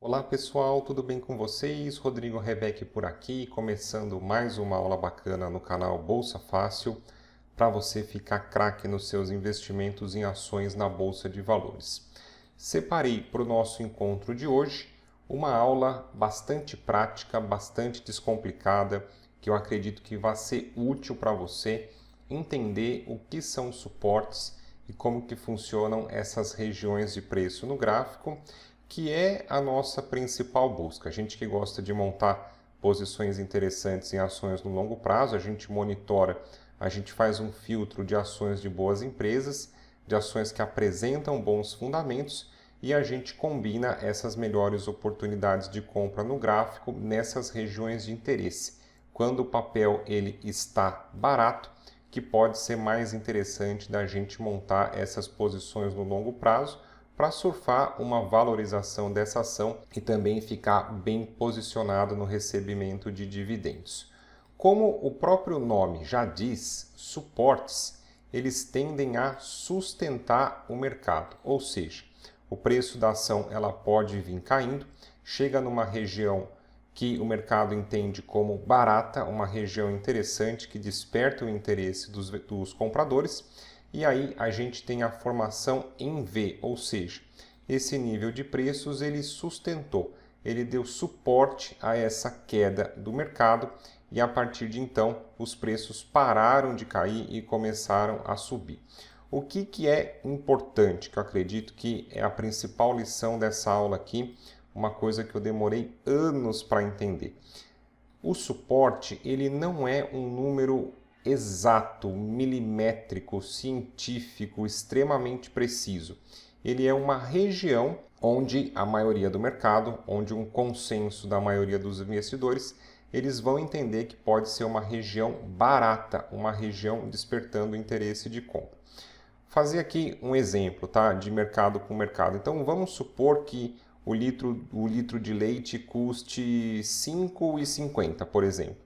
Olá pessoal, tudo bem com vocês? Rodrigo Rebeck por aqui, começando mais uma aula bacana no canal Bolsa Fácil, para você ficar craque nos seus investimentos em ações na Bolsa de Valores. Separei para o nosso encontro de hoje uma aula bastante prática, bastante descomplicada, que eu acredito que vai ser útil para você entender o que são suportes e como que funcionam essas regiões de preço no gráfico, que é a nossa principal busca. A gente que gosta de montar posições interessantes em ações no longo prazo, a gente monitora, a gente faz um filtro de ações de boas empresas, de ações que apresentam bons fundamentos e a gente combina essas melhores oportunidades de compra no gráfico nessas regiões de interesse. Quando o papel ele está barato, que pode ser mais interessante da gente montar essas posições no longo prazo, para surfar uma valorização dessa ação e também ficar bem posicionado no recebimento de dividendos. Como o próprio nome já diz, suportes, eles tendem a sustentar o mercado, ou seja, o preço da ação ela pode vir caindo, chega numa região que o mercado entende como barata, uma região interessante que desperta o interesse dos compradores, e aí a gente tem a formação em V, ou seja, esse nível de preços ele sustentou, ele deu suporte a essa queda do mercado e a partir de então os preços pararam de cair e começaram a subir. O que é importante, que eu acredito que é a principal lição dessa aula aqui, uma coisa que eu demorei anos para entender. O suporte ele não é um número exato, milimétrico, científico, extremamente preciso. Ele é uma região onde a maioria do mercado, onde um consenso da maioria dos investidores, eles vão entender que pode ser uma região barata, uma região despertando interesse de compra. Fazer aqui um exemplo, tá, de mercado com mercado. Então vamos supor que o litro de leite custe R$ 5,50, por exemplo.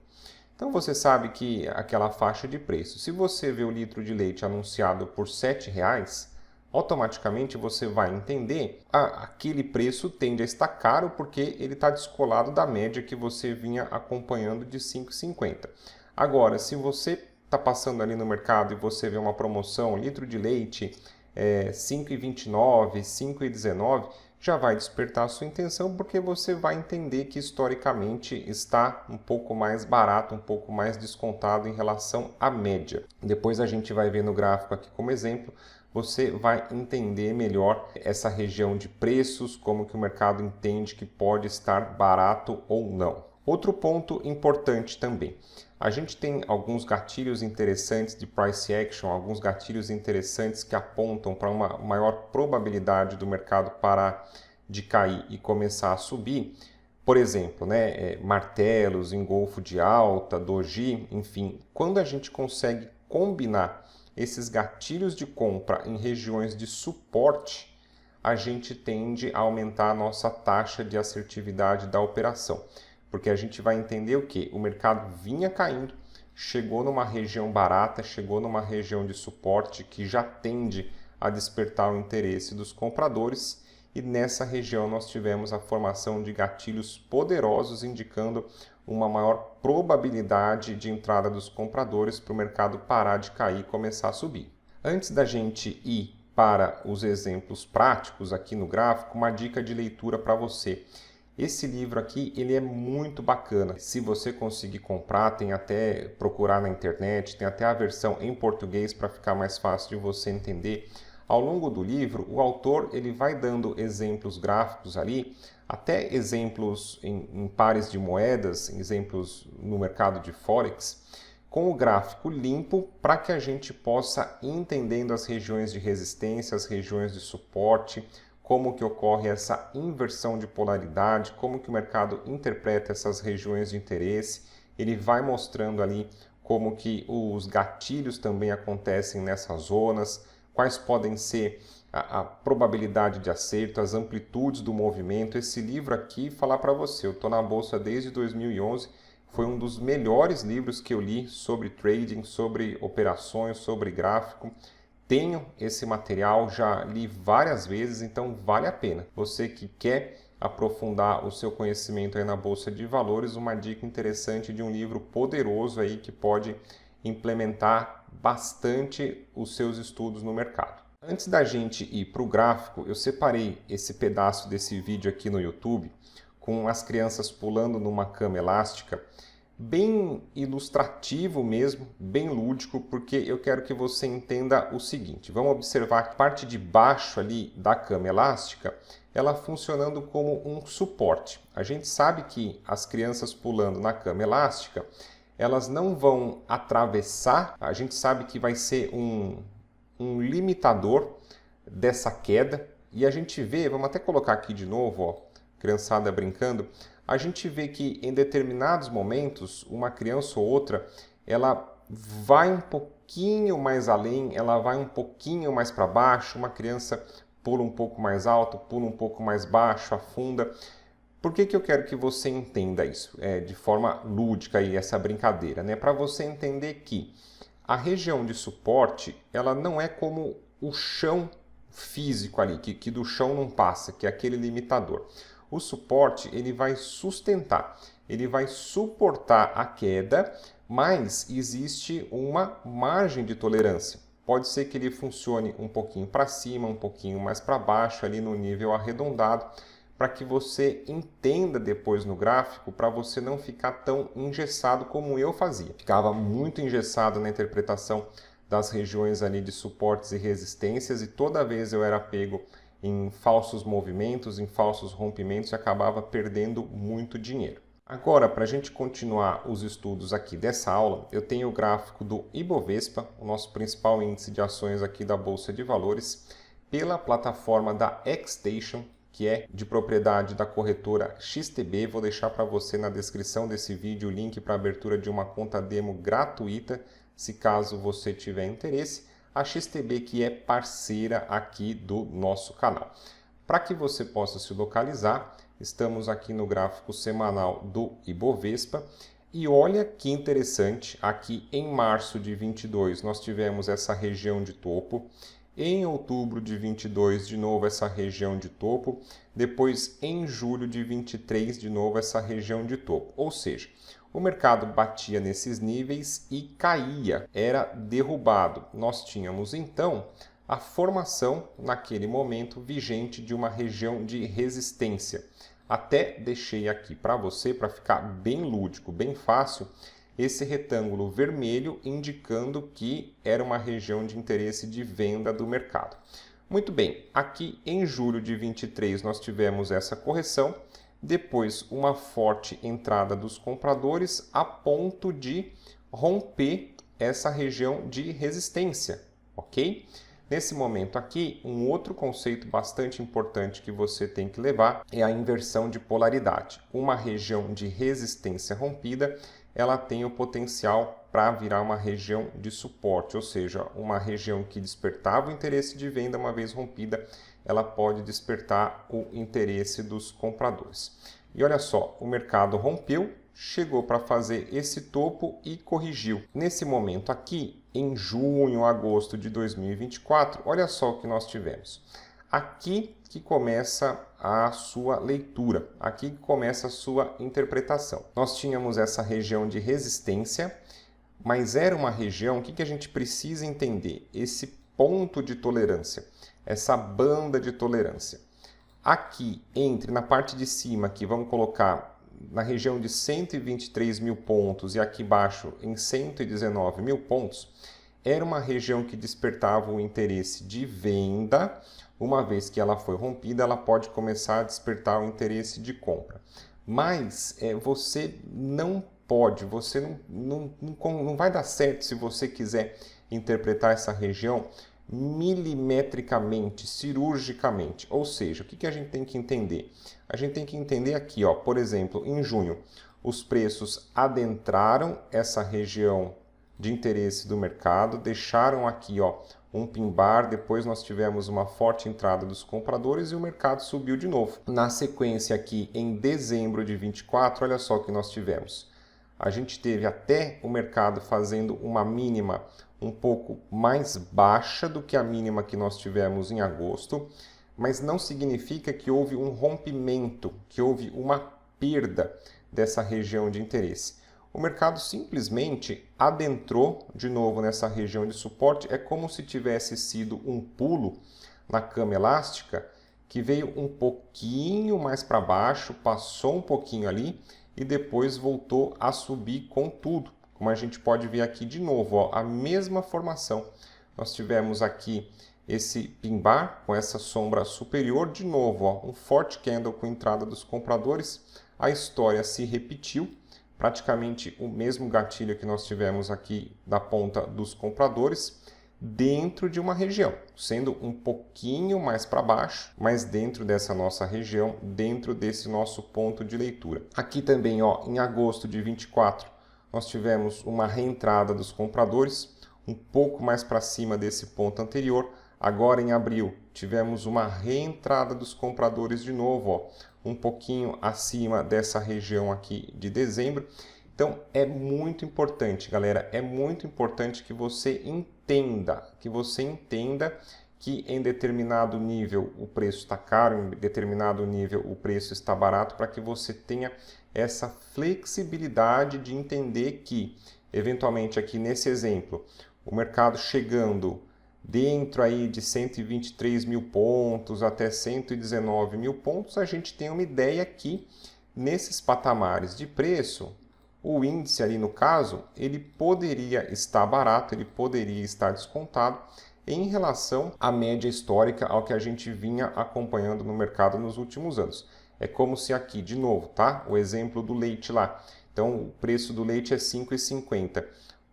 Então você sabe que aquela faixa de preço, se você vê o litro de leite anunciado por R$ 7,00, automaticamente você vai entender que aquele preço tende a estar caro porque ele está descolado da média que você vinha acompanhando de R$ 5,50. Agora, se você está passando ali no mercado e você vê uma promoção, litro de leite, R$ 5,29, R$ 5,19, já vai despertar a sua intenção porque você vai entender que historicamente está um pouco mais barato, um pouco mais descontado em relação à média. Depois a gente vai ver no gráfico aqui como exemplo, você vai entender melhor essa região de preços, como que o mercado entende que pode estar barato ou não. Outro ponto importante também, a gente tem alguns gatilhos interessantes de price action, alguns gatilhos interessantes que apontam para uma maior probabilidade do mercado parar de cair e começar a subir. Por exemplo, martelos, engolfo de alta, doji, enfim, quando a gente consegue combinar esses gatilhos de compra em regiões de suporte, a gente tende a aumentar a nossa taxa de assertividade da operação. Porque a gente vai entender o que? O mercado vinha caindo, chegou numa região barata, chegou numa região de suporte que já tende a despertar o interesse dos compradores e nessa região nós tivemos a formação de gatilhos poderosos indicando uma maior probabilidade de entrada dos compradores para o mercado parar de cair e começar a subir. Antes da gente ir para os exemplos práticos aqui no gráfico, uma dica de leitura para você. Esse livro aqui, ele é muito bacana. Se você conseguir comprar, tem até procurar na internet, tem até a versão em português para ficar mais fácil de você entender. Ao longo do livro, o autor ele vai dando exemplos gráficos ali, até exemplos em pares de moedas, exemplos no mercado de Forex, com o gráfico limpo para que a gente possa ir entendendo as regiões de resistência, as regiões de suporte, como que ocorre essa inversão de polaridade, como que o mercado interpreta essas regiões de interesse. Ele vai mostrando ali como que os gatilhos também acontecem nessas zonas, quais podem ser a probabilidade de acerto, as amplitudes do movimento. Esse livro aqui, falar para você, eu estou na bolsa desde 2011, foi um dos melhores livros que eu li sobre trading, sobre operações, sobre gráfico. Tenho esse material, já li várias vezes, então vale a pena. Você que quer aprofundar o seu conhecimento aí na Bolsa de Valores, uma dica interessante de um livro poderoso aí que pode implementar bastante os seus estudos no mercado. Antes da gente ir para o gráfico, eu separei esse pedaço desse vídeo aqui no YouTube com as crianças pulando numa cama elástica, bem ilustrativo mesmo, bem lúdico, porque eu quero que você entenda o seguinte. Vamos observar a parte de baixo ali da cama elástica, ela funcionando como um suporte. A gente sabe que as crianças pulando na cama elástica, elas não vão atravessar, a gente sabe que vai ser um limitador dessa queda, e a gente vê, vamos até colocar aqui de novo, ó, criançada brincando, a gente vê que em determinados momentos, uma criança ou outra, ela vai um pouquinho mais além, ela vai um pouquinho mais para baixo, uma criança pula um pouco mais alto, pula um pouco mais baixo, afunda. Por que eu quero que você entenda isso de forma lúdica, aí, essa brincadeira? Né? Para você entender que a região de suporte, ela não é como o chão físico ali, que do chão não passa, que é aquele limitador. O suporte, ele vai sustentar, ele vai suportar a queda, mas existe uma margem de tolerância. Pode ser que ele funcione um pouquinho para cima, um pouquinho mais para baixo, ali no nível arredondado, para que você entenda depois no gráfico, para você não ficar tão engessado como eu fazia. Ficava muito engessado na interpretação das regiões ali de suportes e resistências, e toda vez eu era pego em falsos movimentos, em falsos rompimentos, e acabava perdendo muito dinheiro. Agora, para a gente continuar os estudos aqui dessa aula, eu tenho o gráfico do Ibovespa, o nosso principal índice de ações aqui da Bolsa de Valores, pela plataforma da Xstation, que é de propriedade da corretora XTB. Vou deixar para você na descrição desse vídeo o link para a abertura de uma conta demo gratuita, se caso você tiver interesse. A XTB, que é parceira aqui do nosso canal. Para que você possa se localizar, estamos aqui no gráfico semanal do Ibovespa. E olha que interessante, aqui em março de 22 nós tivemos essa região de topo. Em outubro de 22, de novo essa região de topo. Depois, em julho de 23, de novo essa região de topo. Ou seja, o mercado batia nesses níveis e caía, era derrubado. Nós tínhamos, então, a formação, naquele momento, vigente de uma região de resistência. Até deixei aqui para você, para ficar bem lúdico, bem fácil, esse retângulo vermelho indicando que era uma região de interesse de venda do mercado. Muito bem, aqui em julho de 23 nós tivemos essa correção, depois uma forte entrada dos compradores a ponto de romper essa região de resistência, ok? Nesse momento aqui, um outro conceito bastante importante que você tem que levar é a inversão de polaridade. Uma região de resistência rompida, ela tem o potencial para virar uma região de suporte, ou seja, uma região que despertava o interesse de venda, uma vez rompida, ela pode despertar o interesse dos compradores. E olha só, o mercado rompeu, chegou para fazer esse topo e corrigiu. Nesse momento aqui, em junho, agosto de 2024, olha só o que nós tivemos. Aqui que começa a sua leitura, aqui que começa a sua interpretação. Nós tínhamos essa região de resistência, mas era uma região, o que a gente precisa entender? Esse ponto de tolerância, essa banda de tolerância. Aqui, na parte de cima, aqui, vamos colocar na região de 123 mil pontos e aqui embaixo em 119 mil pontos, era uma região que despertava o interesse de venda. Uma vez que ela foi rompida, ela pode começar a despertar o interesse de compra. Mas você não pode, você não vai dar certo se você quiser interpretar essa região milimetricamente, cirurgicamente. Ou seja, o que a gente tem que entender? A gente tem que entender aqui, ó, por exemplo, em junho, os preços adentraram essa região de interesse do mercado, deixaram aqui, ó, um pin-bar, depois nós tivemos uma forte entrada dos compradores e o mercado subiu de novo. Na sequência aqui, em dezembro de 24, olha só o que nós tivemos. A gente teve até o mercado fazendo uma mínima um pouco mais baixa do que a mínima que nós tivemos em agosto. mas não significa que houve um rompimento, que houve uma perda dessa região de interesse. O mercado simplesmente adentrou de novo nessa região de suporte, é como se tivesse sido um pulo na cama elástica que veio um pouquinho mais para baixo, passou um pouquinho ali e depois voltou a subir com tudo. Como a gente pode ver aqui de novo, ó, a mesma formação. Nós tivemos aqui esse pin bar com essa sombra superior, de novo, ó, um forte candle com entrada dos compradores. A história se repetiu, praticamente o mesmo gatilho que nós tivemos aqui da ponta dos compradores, dentro de uma região, sendo um pouquinho mais para baixo, mas dentro dessa nossa região, dentro desse nosso ponto de leitura. Aqui também, ó, em agosto de 24, nós tivemos uma reentrada dos compradores, um pouco mais para cima desse ponto anterior. Agora em abril, tivemos uma reentrada dos compradores de novo, ó, um pouquinho acima dessa região aqui de dezembro. Então é muito importante, galera, é muito importante que você entenda que em determinado nível o preço está caro, em determinado nível o preço está barato, para que você tenha essa flexibilidade de entender que, eventualmente aqui nesse exemplo, o mercado chegando dentro aí de 123 mil pontos até 119 mil pontos, a gente tem uma ideia que nesses patamares de preço, o índice ali no caso, ele poderia estar barato, ele poderia estar descontado em relação à média histórica, ao que a gente vinha acompanhando no mercado nos últimos anos. É como se aqui, de novo, tá? O exemplo do leite lá. Então, o preço do leite é R$ 5,50.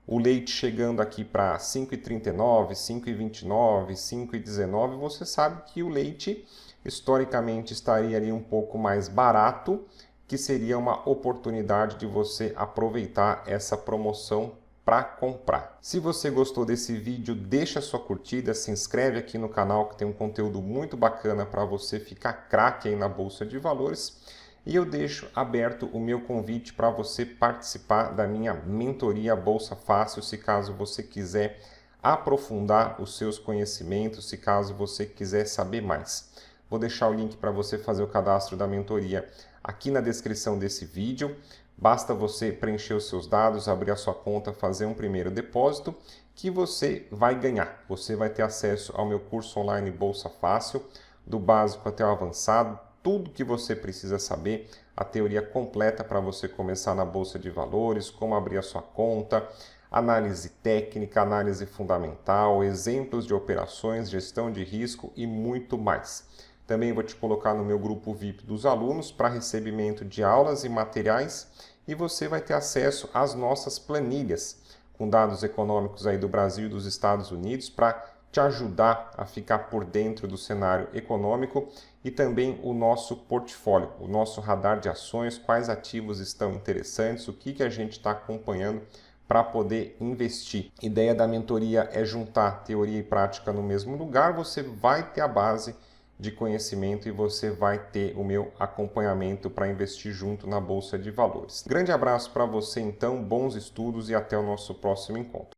O leite chegando aqui para 5,39, 5,29, 5,19, você sabe que o leite historicamente estaria ali um pouco mais barato, que seria uma oportunidade de você aproveitar essa promoção para comprar. Se você gostou desse vídeo, deixa sua curtida, se inscreve aqui no canal que tem um conteúdo muito bacana para você ficar craque aí na Bolsa de Valores. E eu deixo aberto o meu convite para você participar da minha mentoria Bolsa Fácil, se caso você quiser aprofundar os seus conhecimentos, se caso você quiser saber mais. Vou deixar o link para você fazer o cadastro da mentoria aqui na descrição desse vídeo. Basta você preencher os seus dados, abrir a sua conta, fazer um primeiro depósito, que você vai ganhar. Você vai ter acesso ao meu curso online Bolsa Fácil, do básico até o avançado, tudo que você precisa saber, a teoria completa para você começar na Bolsa de Valores, como abrir a sua conta, análise técnica, análise fundamental, exemplos de operações, gestão de risco e muito mais. Também vou te colocar no meu grupo VIP dos alunos para recebimento de aulas e materiais, e você vai ter acesso às nossas planilhas com dados econômicos aí do Brasil e dos Estados Unidos para te ajudar a ficar por dentro do cenário econômico, e também o nosso portfólio, o nosso radar de ações, quais ativos estão interessantes, o que a gente está acompanhando para poder investir. A ideia da mentoria é juntar teoria e prática no mesmo lugar. Você vai ter a base de conhecimento e você vai ter o meu acompanhamento para investir junto na Bolsa de Valores. Grande abraço para você então, bons estudos e até o nosso próximo encontro.